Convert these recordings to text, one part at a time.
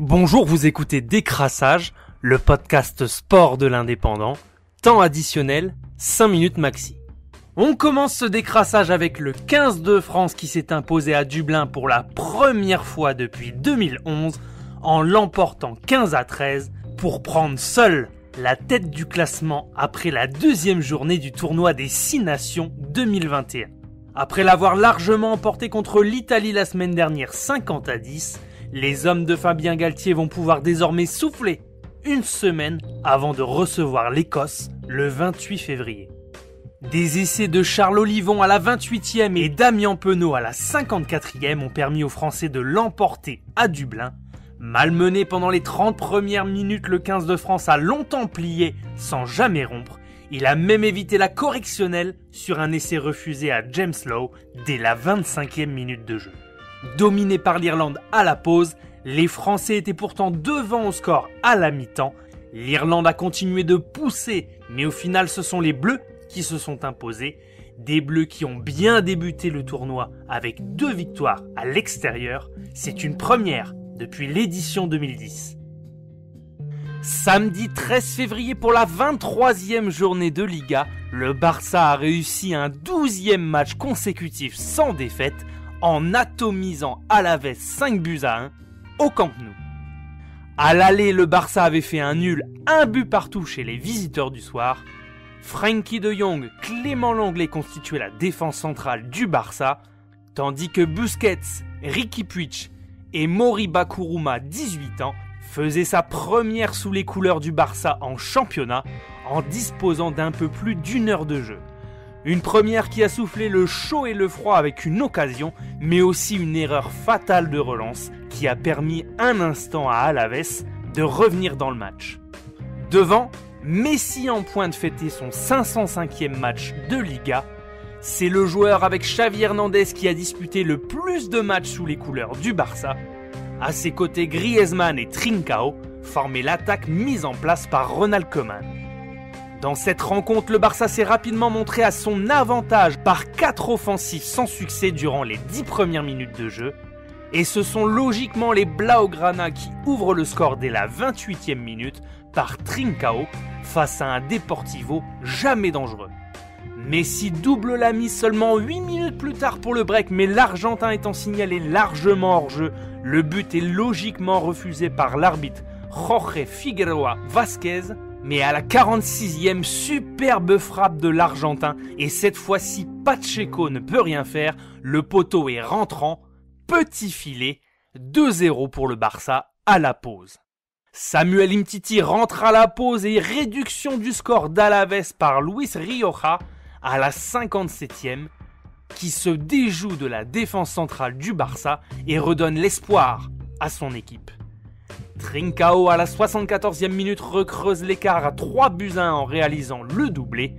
Bonjour, vous écoutez Décrassage, le podcast sport de l'Indépendant. Temps additionnel, 5 minutes maxi. On commence ce décrassage avec le 15 de France qui s'est imposé à Dublin pour la première fois depuis 2011 en l'emportant 15-13 pour prendre seul la tête du classement après la deuxième journée du tournoi des 6 nations 2021. Après l'avoir largement emporté contre l'Italie la semaine dernière 50-10, les hommes de Fabien Galtier vont pouvoir désormais souffler une semaine avant de recevoir l'Écosse le 28 février. Des essais de Charles Olivon à la 28e et Damien Penaud à la 54e ont permis aux Français de l'emporter à Dublin. Malmené pendant les 30 premières minutes, le 15 de France a longtemps plié sans jamais rompre. Il a même évité la correctionnelle sur un essai refusé à James Lowe dès la 25e minute de jeu. Dominé par l'Irlande à la pause, les Français étaient pourtant devant au score à la mi-temps. L'Irlande a continué de pousser, mais au final ce sont les Bleus qui se sont imposés. Des Bleus qui ont bien débuté le tournoi avec 2 victoires à l'extérieur. C'est une première depuis l'édition 2010. Samedi 13 février pour la 23e journée de Liga, le Barça a réussi un 12e match consécutif sans défaite en atomisant Alavés 5-1 au Camp Nou. À l'aller, le Barça avait fait un nul 1 but partout chez les visiteurs du soir. Frenkie de Jong, Clément Lenglet constituaient la défense centrale du Barça, tandis que Busquets, Riqui Puig et Mori Bakuruma, 18 ans, faisaient sa première sous les couleurs du Barça en championnat en disposant d'un peu plus d'1 heure de jeu. Une première qui a soufflé le chaud et le froid avec une occasion, mais aussi une erreur fatale de relance qui a permis un instant à Alavés de revenir dans le match. Devant, Messi en point de fêter son 505e match de Liga. C'est le joueur avec Xavi Hernandez qui a disputé le plus de matchs sous les couleurs du Barça. À ses côtés, Griezmann et Trincao formaient l'attaque mise en place par Ronald Koeman. Dans cette rencontre, le Barça s'est rapidement montré à son avantage par 4 offensifs sans succès durant les 10 premières minutes de jeu. Et ce sont logiquement les Blaugrana qui ouvrent le score dès la 28e minute par Trincao face à un Deportivo jamais dangereux. Messi double la mise seulement 8 minutes plus tard pour le break, mais l'Argentin étant signalé largement hors jeu, le but est logiquement refusé par l'arbitre Jorge Figueroa Vázquez. Mais à la 46e, superbe frappe de l'Argentin, et cette fois-ci Pacheco ne peut rien faire, le poteau est rentrant, petit filet, 2-0 pour le Barça à la pause. Samuel Umtiti rentre à la pause et réduction du score d'Alavés par Luis Rioja à la 57e, qui se déjoue de la défense centrale du Barça et redonne l'espoir à son équipe. Trincao à la 74e minute recreuse l'écart à 3-1 en réalisant le doublé.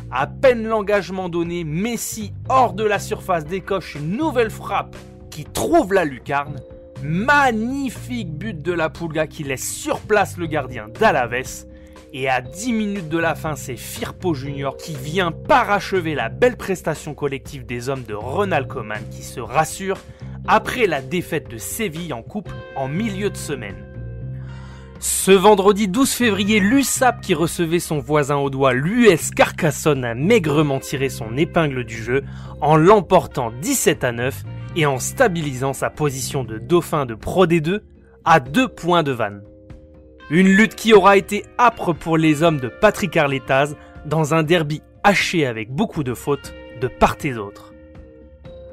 À peine l'engagement donné, Messi hors de la surface décoche une nouvelle frappe qui trouve la lucarne. Magnifique but de la Pulga qui laisse sur place le gardien d'Alavés. Et à 10 minutes de la fin, c'est Firpo Junior qui vient parachever la belle prestation collective des hommes de Ronald Koeman qui se rassure après la défaite de Séville en coupe en milieu de semaine. Ce vendredi 12 février, l'USAP qui recevait son voisin audois, l'US Carcassonne, a maigrement tiré son épingle du jeu en l'emportant 17-9 et en stabilisant sa position de dauphin de Pro D2 à 2 points de Vannes. Une lutte qui aura été âpre pour les hommes de Patrick Arletaz dans un derby haché avec beaucoup de fautes de part et d'autre.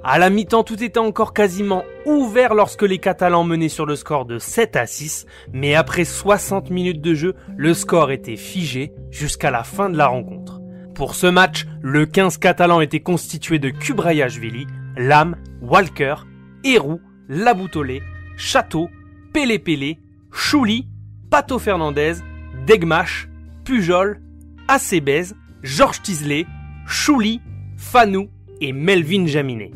À la mi-temps, tout était encore quasiment ouvert lorsque les Catalans menaient sur le score de 7-6, mais après 60 minutes de jeu, le score était figé jusqu'à la fin de la rencontre. Pour ce match, le 15 catalan était constitué de Kubrayashvili, Lam, Walker, Héroux, Laboutolé, Château, Pélé, Chouli, Pato Fernandez, Degmash, Pujol, Acebez, Georges Tisley, Chouli, Fanou et Melvin Jaminet.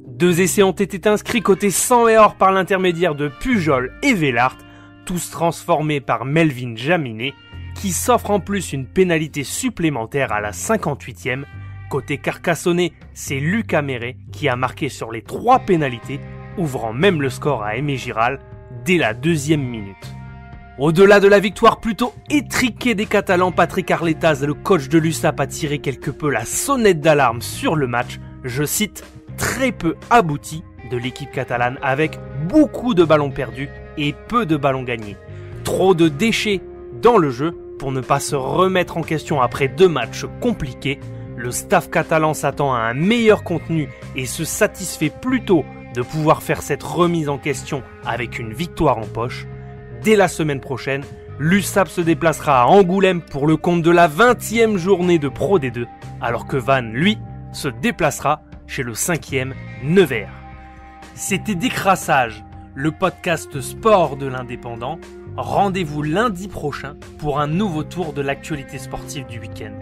2 essais ont été inscrits côté sang et or par l'intermédiaire de Pujol et Vellart, tous transformés par Melvin Jaminet, qui s'offre en plus une pénalité supplémentaire à la 58e. Côté carcassonnais, c'est Lucas Meret qui a marqué sur les 3 pénalités, ouvrant même le score à Aimé Giral, dès la 2e minute. Au-delà de la victoire plutôt étriquée des Catalans, Patrick Arletaz, le coach de l'USAP, a tiré quelque peu la sonnette d'alarme sur le match, je cite, très peu abouti de l'équipe catalane avec beaucoup de ballons perdus et peu de ballons gagnés. Trop de déchets dans le jeu pour ne pas se remettre en question après 2 matchs compliqués. Le staff catalan s'attend à un meilleur contenu et se satisfait plutôt de pouvoir faire cette remise en question avec une victoire en poche. Dès la semaine prochaine, l'USAP se déplacera à Angoulême pour le compte de la 20e journée de Pro D2, alors que Vannes, lui, se déplacera chez le 5e Nevers. C'était Décrassage, le podcast sport de l'Indépendant. Rendez-vous lundi prochain pour un nouveau tour de l'actualité sportive du week-end.